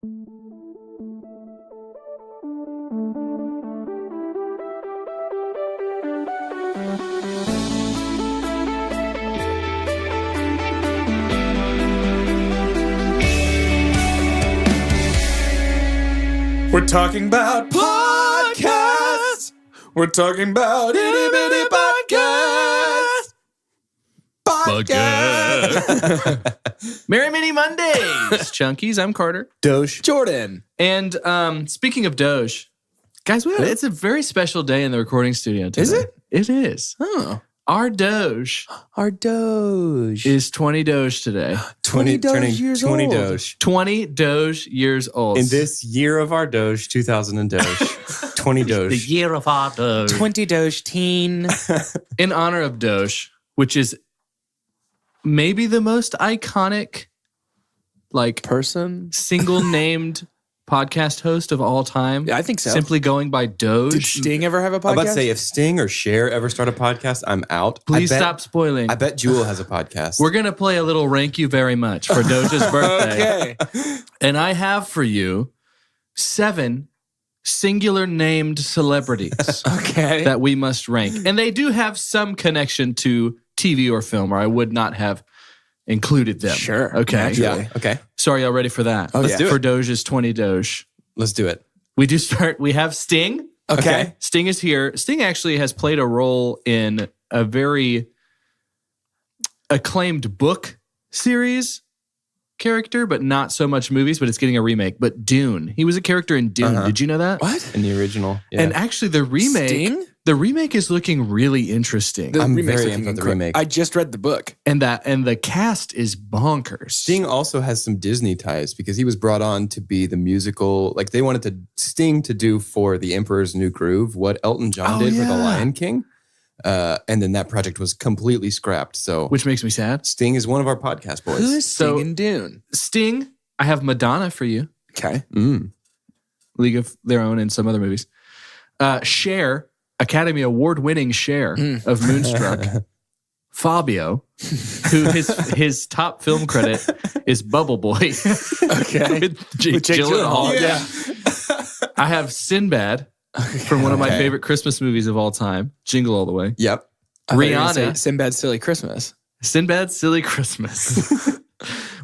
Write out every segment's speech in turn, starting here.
We're talking about podcasts. We're talking about itty bitty podcasts. Podcast. Merry Mini Mondays, Chunkies. I'm Carter. Doge. Jordan. And speaking of Doge, guys, it's a very special day in the recording studio today. Is it? It is. Oh. Our Doge is 20 Doge today. 20 turning years 20 old. Doge. 20 Doge years old. In this year of our Doge, 2000 and Doge. 20 Doge. The year of our Doge. 20 Doge teen. In honor of Doge, which is maybe the most iconic, like, Person? single named podcast host of all time. Yeah, I think so. Simply going by Doge. Did Sting ever have a podcast? I'm about to say, if Sting or Cher ever start a podcast, I'm out. Please stop spoiling. I bet Jewel has a podcast. We're going to play a little Rank You Very Much for Doja's birthday. Okay. And I have for you 7 singular named celebrities Okay. that we must rank. And they do have some connection to TV or film, or I would not have included them. Sure. Okay. Naturally. Yeah, okay. So are y'all ready for that? Let's do For it. Doja's 20 Doge. Let's do it. We have Sting. Okay. Sting is here. Sting actually has played a role in a very acclaimed book series character, but not so much movies, but it's getting a remake. But Dune. He was a character in Dune. Uh-huh. Did you know that? What? In the original. Yeah. And actually the remake Sting? the remake is looking really interesting. I'm remake's very looking into the incredible. remake. I just read the book. and the cast is bonkers. Sting also has some Disney ties because he was brought on to be the musical. Like they wanted Sting to do for The Emperor's New Groove what Elton John did for The Lion King. And then that project was completely scrapped. So which makes me sad. Sting is one of our podcast boys. Who is So- Sting and Dune? Sting, I have Madonna for you. Okay. League of Their Own and some other movies. Cher, Academy Award-winning Cher of Moonstruck. Fabio, who his top film credit is Bubble Boy. Okay. With Jake Gyllenhaal. Yeah. I have Sinbad from one of my Okay. favorite Christmas movies of all time, Jingle All the Way. Yep. I thought you were gonna say Rihanna. Sinbad's Silly Christmas. Sinbad's Silly Christmas.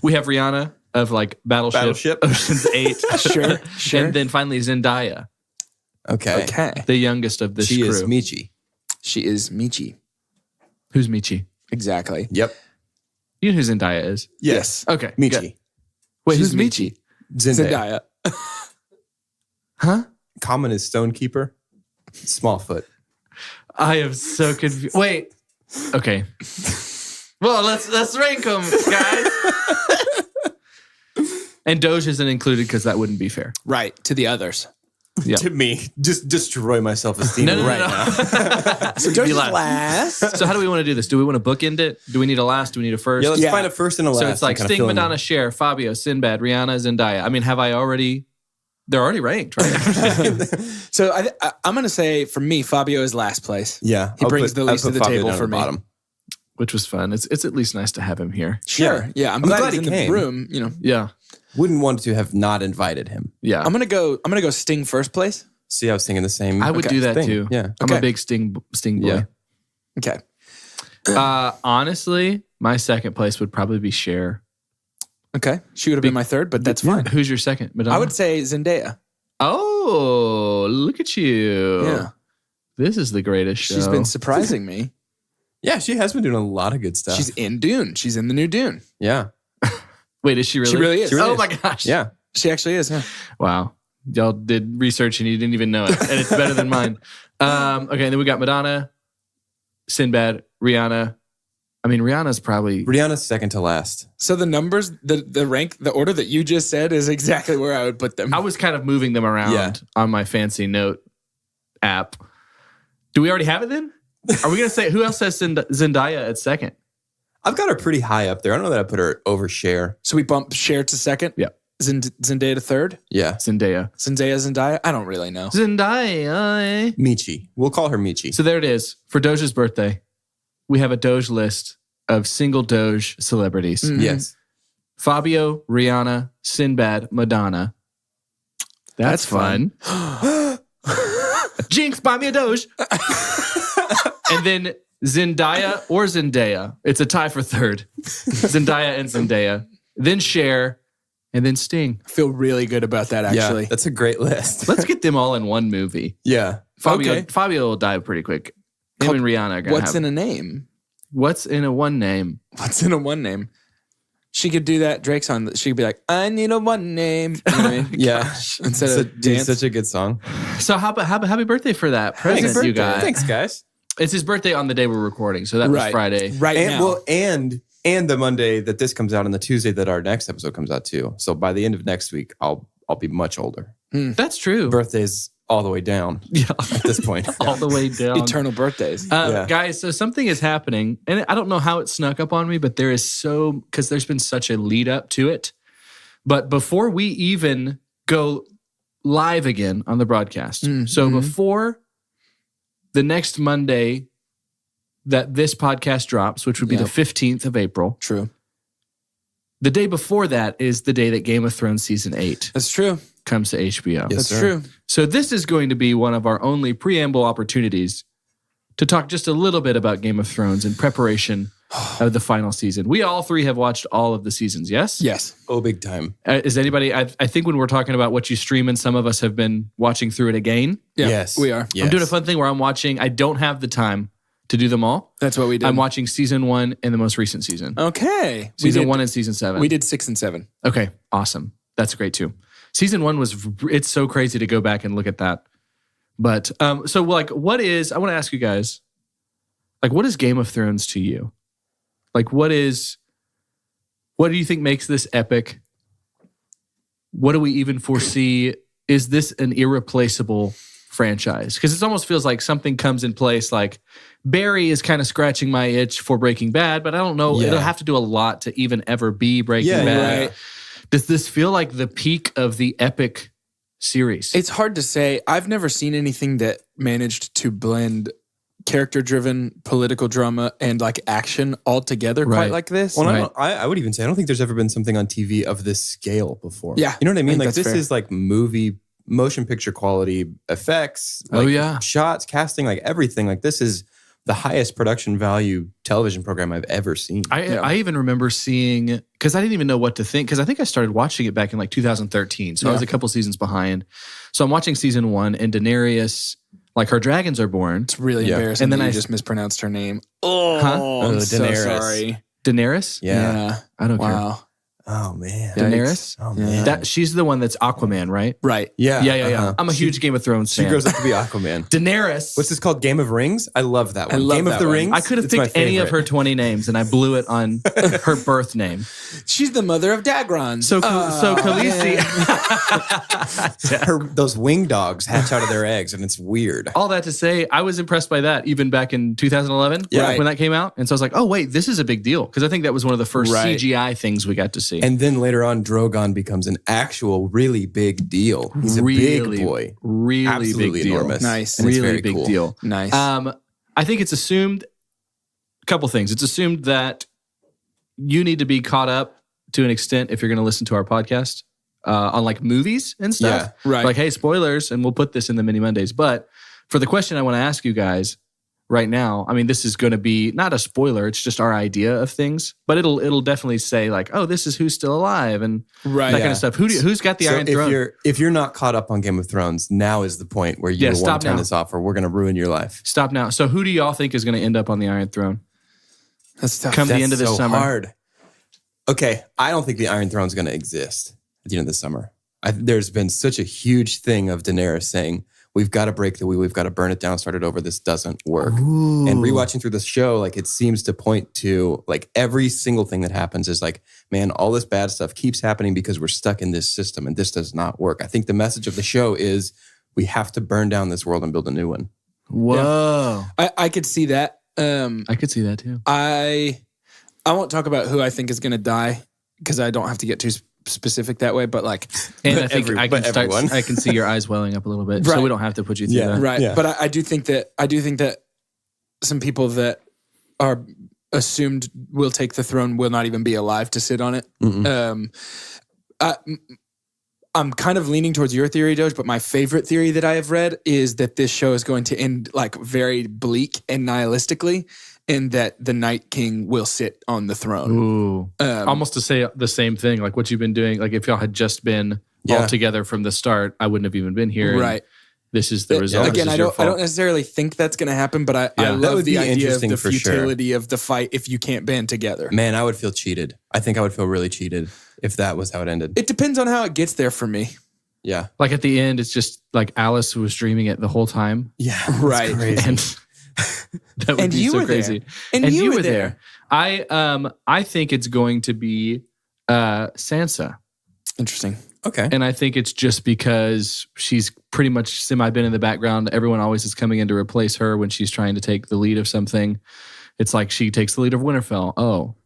We have Rihanna of like Battleship. Ocean's 8. Sure. And then finally Zendaya, Okay. Okay. the youngest of this She crew. is Michi. She is Michi. Who's Michi? Exactly. Yep. You know who Zendaya is? Yes. Okay. Michi. good. Wait, She's who's Michi? Zendaya. Zendaya. Huh? Common is Stonekeeper. Smallfoot. I am so confused. Wait. Okay. Well, let's rank them, guys. And Doge isn't included because that wouldn't be fair. Right. To the others. Yeah. To me, just destroy my self-esteem No, right no. now. So Doge is last. last. So how do we want to do this? Do we want to bookend it? Do we need a last? Do we need a first? Yeah, let's Yeah. find a first and a last. So it's like and kinda Sting, fill in. Madonna, Cher, Fabio, Sinbad, Rihanna, Zendaya. I mean, have I already? They're already ranked, right? So I'm going to say for me, Fabio is last place. Yeah. He brings the least to the Fabio table down for at the me. bottom. Which was fun. It's at least nice to have him here. Sure. Yeah. I'm glad he's in he the came. room. You know, Yeah. Wouldn't want to have not invited him. Yeah. I'm gonna go Sting first place. See, I was thinking the same. I would do that thing. too. Yeah. I'm Okay. a big Sting boy. Yeah. Okay. Honestly, my second place would probably be Cher. Okay. She would have been my third, but that's fine. Who's your second? Madonna? I would say Zendaya. Oh, look at you. Yeah. This is the greatest show. She's been surprising me. Yeah, she has been doing a lot of good stuff. She's in Dune. She's in the new Dune. yeah. Wait, is she really? She really is. She really Oh is. my gosh. Yeah. She actually is. Yeah. Wow. Y'all did research and you didn't even know it. And it's better than mine. Okay, and then we got Madonna, Sinbad, Rihanna. I mean, Rihanna's probably... Rihanna's second to last. So the numbers, the rank, the order that you just said is exactly where I would put them. I was kind of moving them around Yeah. on my fancy note app. Do we already have it then? Are we going to say, who else has Zendaya at second? I've got her pretty high up there. I don't know that I put her over Cher. So we bump Cher to second. Yeah. Zendaya to third. Yeah. Zendaya. Zendaya. I don't really know. Zendaya. Michi. We'll call her Michi. So there it is. For Doja's birthday, we have a Doge list of single Doge celebrities. Mhm. Yes. Fabio, Rihanna, Sinbad, Madonna. That's fun. Jinx, buy me a Doge. And then Zendaya or Zendaya. It's a tie for third. Zendaya and Zendaya. Then Cher, and then Sting. I feel really good about that, actually. Yeah, that's a great list. Let's get them all in one movie. Yeah. Fabio will die pretty quick. Him and Rihanna are gonna What's in a name? What's in a one name? What's in a one name? She could do that Drake song. She could be like, I need a one name. You know what I mean? Yeah. Instead of dance. Such a good song. So happy birthday for that present, you guys. Thanks, guys. It's his birthday on the day we're recording, so that was Friday. Right And, now. well, and the Monday that this comes out and the Tuesday that our next episode comes out too. So by the end of next week, I'll be much older. That's true. Birthdays all the way down at this point. All the way down. Eternal birthdays. Guys, so something is happening, and I don't know how it snuck up on me, but because there's been such a lead up to it. But before we even go live again on the broadcast, so before the next Monday that this podcast drops, which would be the 15th of April. True. The day before that is the day that Game of Thrones Season 8 That's true. comes to HBO. Yes, That's true. So this is going to be one of our only preamble opportunities to talk just a little bit about Game of Thrones in preparation of the final season. We all three have watched all of the seasons, yes? Yes. Oh, big time. Is anybody, I think when we're talking about what you stream, and some of us have been watching through it again. Yeah, Yes. we are. Yes. I'm doing a fun thing where I'm watching, I don't have the time to do them all. That's what we did. I'm watching season 1 and the most recent season. Okay. Season 1 and season 7. We did 6 and 7. Okay, awesome. That's great too. Season 1 it's so crazy to go back and look at that. But so like, I want to ask you guys, like, what is Game of Thrones to you? Like, what do you think makes this epic? What do we even foresee? Is this an irreplaceable franchise? Because it almost feels like something comes in place. Like Barry is kind of scratching my itch for Breaking Bad, but I don't know. Yeah. It'll have to do a lot to even ever be Breaking Bad. Right. Does this feel like the peak of the epic series? It's hard to say. I've never seen anything that managed to blend character-driven political drama and like action all together quite Right. like this. Well, I would even say I don't think there's ever been something on TV of this scale before. Yeah, you know what I mean. I think Like that's this fair. is like motion picture quality effects. Oh, like, yeah. shots, casting, like everything. Like this is the highest production value television program I've ever seen. I even remember seeing, because I didn't even know what to think, because I think I started watching it back in like 2013. So I was a couple seasons behind. So I'm watching season 1, and Daenarius, like her dragons are born. It's really Yeah. embarrassing And then that you I- just mispronounced her name. Huh? I'm Oh, so Daenerys. sorry. Daenerys? Yeah. I don't care. Wow. Oh man. Daenerys? Oh Yeah. man. That she's the one that's Aquaman, right? Right. Yeah. Yeah. uh-huh. I'm a huge Game of Thrones She fan. grows up to be Aquaman. Daenerys. What's this called? Game of Rings? I love that one. love Game that of the one. Rings? I could have It's my picked any of her favorite. 20 names, and I blew it on her birth name. She's the mother of Dagron. So Khaleesi. Those wing dogs hatch out of their eggs, and it's weird. All that to say, I was impressed by that even back in 2011 Yeah. when that came out. And so I was like, oh, wait, this is a big deal. Because I think that was one of the first Right. CGI things we got to see. And then later on, Drogon becomes an actual really big deal. He's a big boy. Really Absolutely big deal. enormous. Nice. And it's Really very big cool. deal. Nice. I think it's assumed, a couple things. It's assumed that you need to be caught up to an extent if you're going to listen to our podcast on like movies and stuff. Yeah, right. Like, hey, spoilers, and we'll put this in the Mini Mondays. But for the question I want to ask you guys right now, I mean, this is going to be not a spoiler. It's just our idea of things, but it'll definitely say like, oh, this is who's still alive and Right. that Yeah. kind of stuff. Who's got the So Iron Throne? if you're not caught up on Game of Thrones, now is the point where you Yeah, want stop to turn now. this off, or we're going to ruin your life. Stop now. So who do y'all think is going to end up on the Iron Throne? That's tough. Come the end of this so summer. hard. Okay, I don't think the Iron Throne's going to exist at the end of the summer. There's been such a huge thing of Daenerys saying, we've got to break the wheel, we've got to burn it down, start it over, this doesn't work. And rewatching through the show, like it seems to point to like every single thing that happens is like, man, all this bad stuff keeps happening because we're stuck in this system and this does not work. I think the message of the show is we have to burn down this world and build a new one. Whoa. I could see that. I could see that too. I won't talk about who I think is going to die because I don't have to get too specific that way. But like, And I think I can everyone. I can see your eyes welling up a little bit, so Right. we don't have to put you through Yeah. that. right. Yeah. But I do think that some people that are assumed will take the throne will not even be alive to sit on it. I'm kind of leaning towards your theory, Doge, but my favorite theory that I have read is that this show is going to end like very bleak and nihilistically, and that the Night King will sit on the throne. Ooh. Almost to say the same thing, like what you've been doing. Like if y'all had just been all together from the start, I wouldn't have even been here. Right. This is the result. Again, I don't necessarily think that's going to happen, but I love the idea of the futility of the fight if you can't band together. Man, I would feel cheated. I think I would feel really cheated if that was how it ended. It depends on how it gets there for me. Yeah. Like at the end, it's just like Alice was dreaming it the whole time. Yeah. Right. Crazy. And that would be so crazy. And you were there. I think it's going to be Sansa. Interesting. Okay. And I think it's just because she's pretty much semi-been in the background. Everyone always is coming in to replace her when she's trying to take the lead of something. It's like she takes the lead of Winterfell. Oh,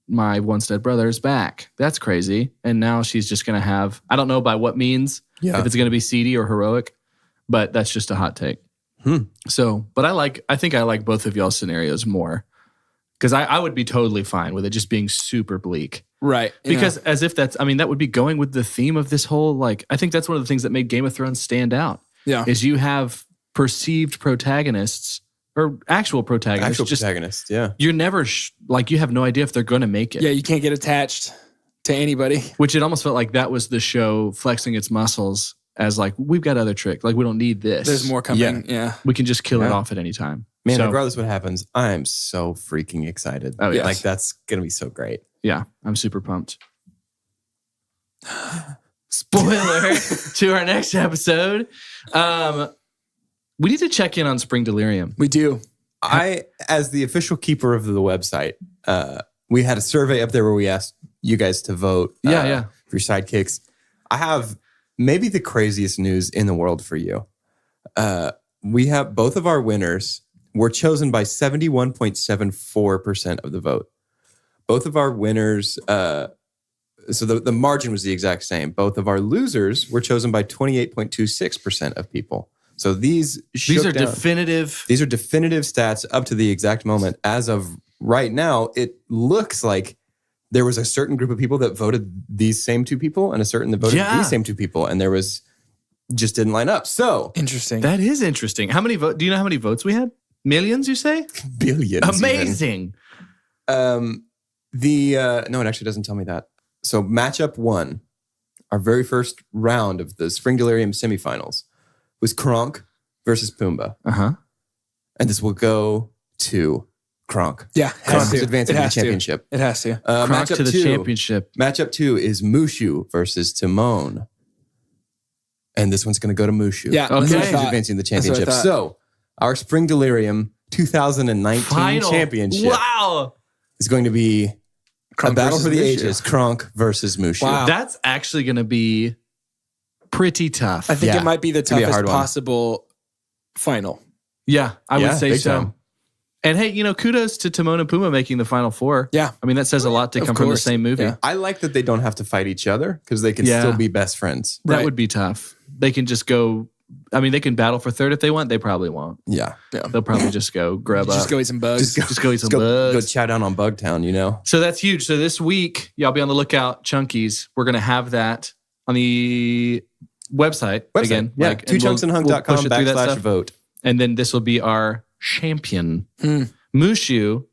my once dead brother is back. That's crazy. And now she's just going to have, I don't know by what means, if it's going to be seedy or heroic, but that's just a hot take. So, but I think I like both of y'all's scenarios more because I would be totally fine with it just being super bleak. Right. Because as if that would be going with the theme of this whole, like, I think that's one of the things that made Game of Thrones stand out. Yeah. Is you have perceived protagonists or actual protagonists. Yeah. You're never, you have no idea if they're going to make it. Yeah, you can't get attached to anybody. Which it almost felt like that was the show flexing its muscles as like, we've got other tricks. Like, we don't need this. There's more coming. Yeah. We can just kill it off at any time. Man, regardless of what happens, I am so freaking excited. Oh, yes. Like, that's going to be so great. Yeah, I'm super pumped. Spoiler to our next episode. We need to check in on Spring Delirium. We do. I, as the official keeper of the website, we had a survey up there where we asked you guys to vote for your sidekicks. I have maybe the craziest news in the world for you. We have both of our winners were chosen by 71.74% of the vote. Both of our winners, so the margin was the exact same. Both of our losers were chosen by 28.26% of people. So these are definitive. These are definitive stats up to the exact moment. As of right now, it looks like there was a certain group of people that voted these same two people and a certain that voted these same two people, and there was just didn't line up. So interesting. That is interesting. How many votes? Do you know how many votes we had? Millions, you say? Billions. Amazing. No, it actually doesn't tell me that. So matchup 1, our very first round of the Spring Delirium semifinals, was Kronk versus Pumbaa. Uh-huh. And this will go to Kronk. Yeah. Kronk is advancing to the championship. It has to. Kronk to the championship. Matchup 2 is Mushu versus Timon. And this one's going to go to Mushu. Yeah. Okay. Mushu's advancing to the championship. So our Spring Delirium 2019 championship is going to be Kronk a battle for the Mushu. ages. Kronk versus Mushu. Wow. That's actually going to be pretty tough. I think it might be the toughest hard one. possible final. Yeah, I would say big so. time. And hey, kudos to Timon and Pumbaa making the Final Four. Yeah. I mean, that says a lot to come from the same movie. Yeah. I like that they don't have to fight each other because they can still be best friends. That would be tough. They can just go, they can battle for third if they want. They probably won't. Yeah. They'll probably just go grub up. Just go eat some bugs. Just go eat some bugs. Go chow down on Bugtown, So that's huge. So this week, y'all be on the lookout, Chunkies. We're going to have that on the website. Again. Yeah, twochunksinhunk.com/ vote. And then this will be our champion. Mushu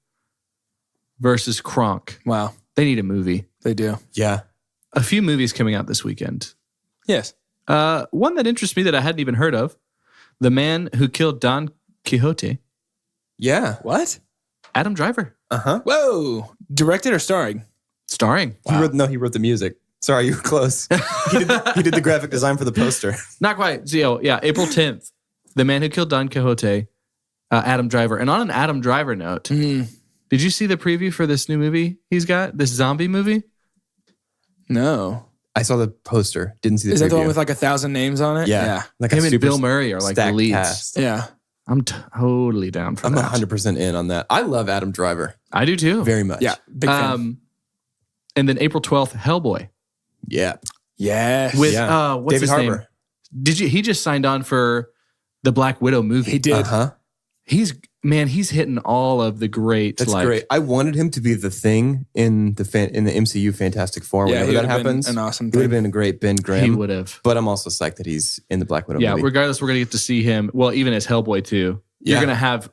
versus Kronk. Wow. They need a movie. They do. Yeah. A few movies coming out this weekend. Yes. One that interests me that I hadn't even heard of. The Man Who Killed Don Quixote. Yeah. What? Adam Driver. Uh-huh. Whoa. Directed or starring? Starring. Wow. He wrote the music. Sorry, you were close. he did the graphic design for the poster. Not quite. So, April 10th. The Man Who Killed Don Quixote. Adam Driver. And on an Adam Driver note, did you see the preview for this new movie he's got? This zombie movie? No. I saw the poster. Didn't see the preview. Is that the one with like 1,000 names on it? Yeah. Like him and Bill Murray are like the leads. Cast. Yeah. I'm totally down for that. I'm 100% in on that. I love Adam Driver. I do too. Very much. Yeah. Big fan. And then April 12th, Hellboy. Yeah. Yes. With what's David his Harbour. name? He just signed on for the Black Widow movie. He did. Uh-huh. He's man, he's hitting all of the great. That's great. I wanted him to be the Thing in the MCU Fantastic Four. Whenever that happens, an awesome he thing. would have been a great Ben Grimm. He would have. But I'm also psyched that he's in the Black Widow Yeah, movie. regardless, we're going to get to see him. Well, even as Hellboy too. You're going to have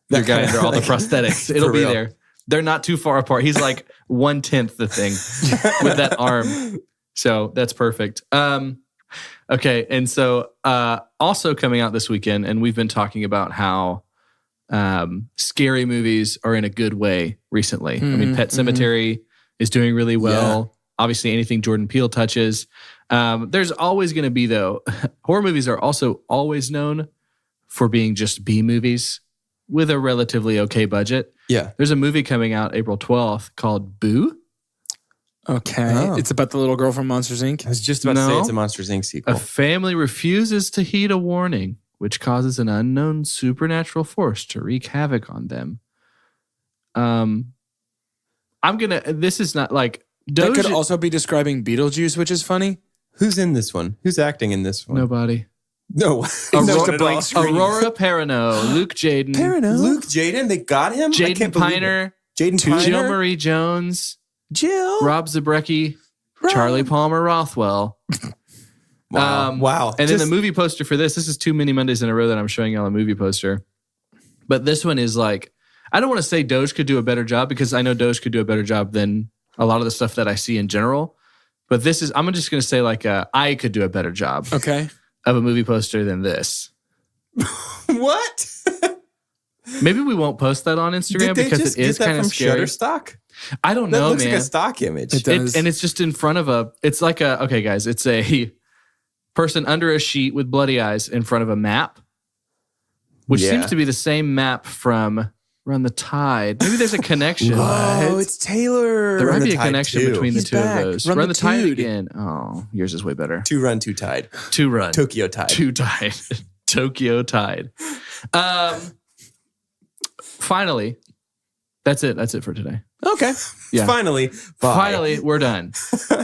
your guy under all the prosthetics. It'll be real. there. They're not too far apart. He's like 1/10 the Thing with that arm. So that's perfect. Okay, and so also coming out this weekend, and we've been talking about how scary movies are in a good way recently. I mean, Pet Sematary is doing really well. Obviously, anything Jordan Peele touches. There's always going to be, though, horror movies are also always known for being just B movies with a relatively okay budget. Yeah. There's a movie coming out April 12th called Boo. Okay. Oh. It's about the little girl from Monsters, Inc. I was just about to say No. it's a Monsters, Inc. sequel. A family refuses to heed a warning, which causes an unknown supernatural force to wreak havoc on them. This is not like... That could also be describing Beetlejuice, which is funny. Who's in this one? Who's acting in this one? Nobody. No. Just a blank screen. Aurora Perrineau, Luke Jaden, Luke Jaden, they got him? I Jaden can't believe it. Piner, Jaden Piner? Jill Marie Jones, Jill. Rob Zabrecki, Charlie Palmer Rothwell. Wow. And then the movie poster for this is too many Mondays in a row that I'm showing y'all a movie poster. But this one is like, I don't want to say Doge could do a better job because I know Doge could do a better job than a lot of the stuff that I see in general. But this is, I'm just going to say like I could do a better job Okay. of a movie poster than this. What? Maybe we won't post that on Instagram Did they because just it is get that kind of from scary. Shutterstock? I don't That know, looks man. like a stock image. It does. And it's just in front of it's like okay, guys, it's a person under a sheet with bloody eyes in front of a map, which Yeah. seems to be the same map from Run the Tide. Maybe there's a connection. Oh, it's Taylor. There Run might the be a Tide connection too. between He's the two back. of those. Run Run the the Tide Tude. again. Oh, yours is way better. Two Run, Two Tide. Two Run. Tokyo Tide. Two Tide. Tokyo Tide. Finally, that's it. That's it for today. Okay. Yeah. Finally. Bye. Finally, we're done.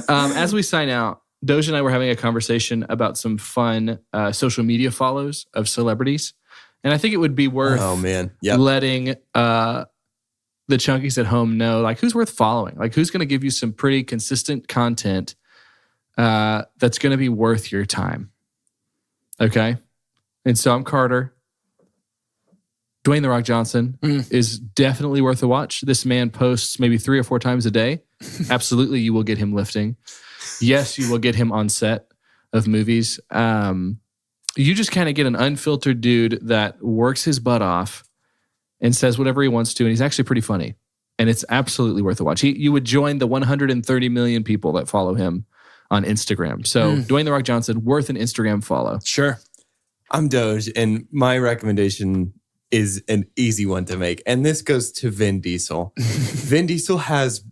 As we sign out, Doge and I were having a conversation about some fun social media follows of celebrities. And I think it would be worth Oh, man. Yep. letting the chunkies at home know, like, who's worth following? Like, who's going to give you some pretty consistent content that's going to be worth your time? Okay? And so I'm Carter. Dwayne "The Rock" Johnson is definitely worth a watch. This man posts maybe 3 or 4 times a day. Absolutely, you will get him lifting. Yes, you will get him on set of movies. You just kind of get an unfiltered dude that works his butt off and says whatever he wants to, and he's actually pretty funny. And it's absolutely worth a watch. You would join the 130 million people that follow him on Instagram. So Dwayne "The Rock" Johnson, worth an Instagram follow. Sure. I'm Doge, and my recommendation is an easy one to make. And this goes to Vin Diesel. Vin Diesel has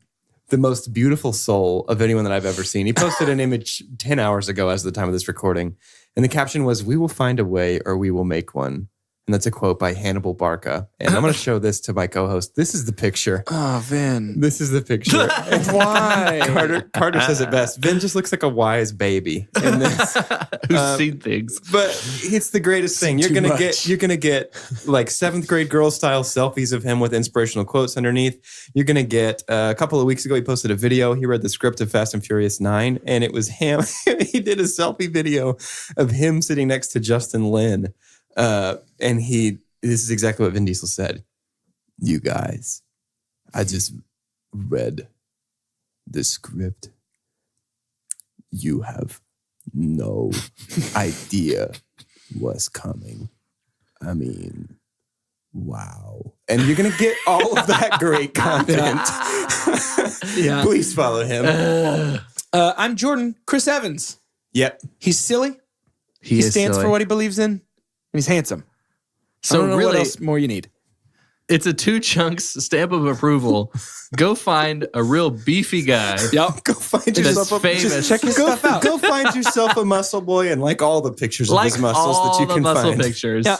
the most beautiful soul of anyone that I've ever seen. He posted an image 10 hours ago as of the time of this recording. And the caption was, "We will find a way or we will make one." And that's a quote by Hannibal Barca. And I'm going to show this to my co-host. This is the picture. Oh, Vin. This is the picture. Why? Carter says it best. Vin just looks like a wise baby in this. Who's seen things. But it's the greatest thing. You're Too gonna much. get like 7th grade girl style selfies of him with inspirational quotes underneath. You're gonna get a couple of weeks ago he posted a video. He read the script of Fast and Furious 9, and it was him. He did a selfie video of him sitting next to Justin Lin. And this is exactly what Vin Diesel said. "You guys, I just read the script. You have no idea what's coming. I mean, wow." And you're going to get all of that great content. Yeah. Please follow him. I'm Jordan. Chris Evans. Yep. He's silly. He He is stands silly. for what he believes in. And he's handsome. So I don't know really, what else more you need. it's a 2 chunks stamp of approval. Go find a real beefy guy. Yep. Go find That's yourself a famous. Check his stuff out. Go find yourself a muscle boy and like all the pictures Like of his muscles all that you the can muscle find. pictures. Yeah.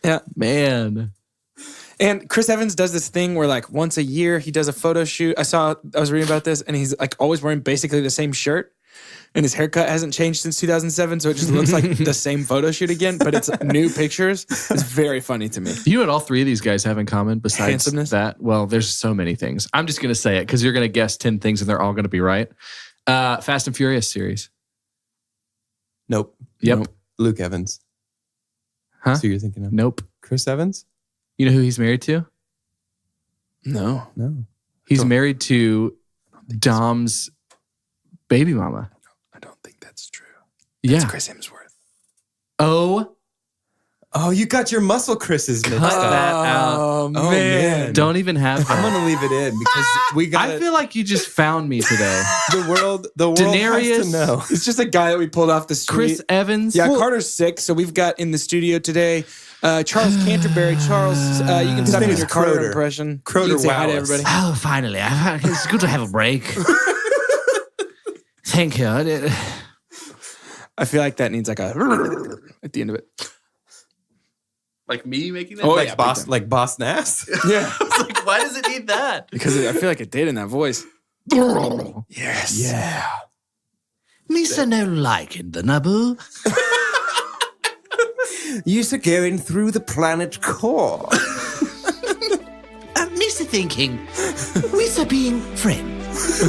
Yeah. Man. And Chris Evans does this thing where like once a year he does a photo shoot. I was reading about this and he's like always wearing basically the same shirt. and his haircut hasn't changed since 2007, so it just looks like the same photo shoot again, but it's new pictures. It's very funny to me. You know what all three of these guys have in common besides Handsomeness? that? Well, there's so many things. I'm just going to say it because you're going to guess 10 things and they're all going to be right. Fast and Furious series. Nope. Yep. Nope. Luke Evans. Huh? So you're thinking of Nope. Chris Evans? You know who he's married to? No. No. He's married to Dom's baby mama. I don't think that's true. Yeah. It's Chris Hemsworth. Oh, you got your muscle Chris's mixed Cut up. that out. Oh, Oh, man. Don't even have I'm that. gonna leave it in because we got I feel like you just found me today. the world Daenarius, has to know. It's just a guy that we pulled off the street. Chris Evans. Yeah, Carter's sick, so we've got in the studio today Charles Canterbury. Charles, you can stop name doing is your Carter Croder. impression. Croder You can say hi to Wallace. everybody. Oh, finally. It's good to have a break. Thank you. I feel like that needs like a at the end of it. Like me making that? Oh, like yeah, boss, like Boss Nass. Yeah, I was like, why does it need that? because I feel like it did in that voice. Yes. Yeah. Misa no liking the Naboo. You're going through the planet core. Misa thinking, Misa being friends.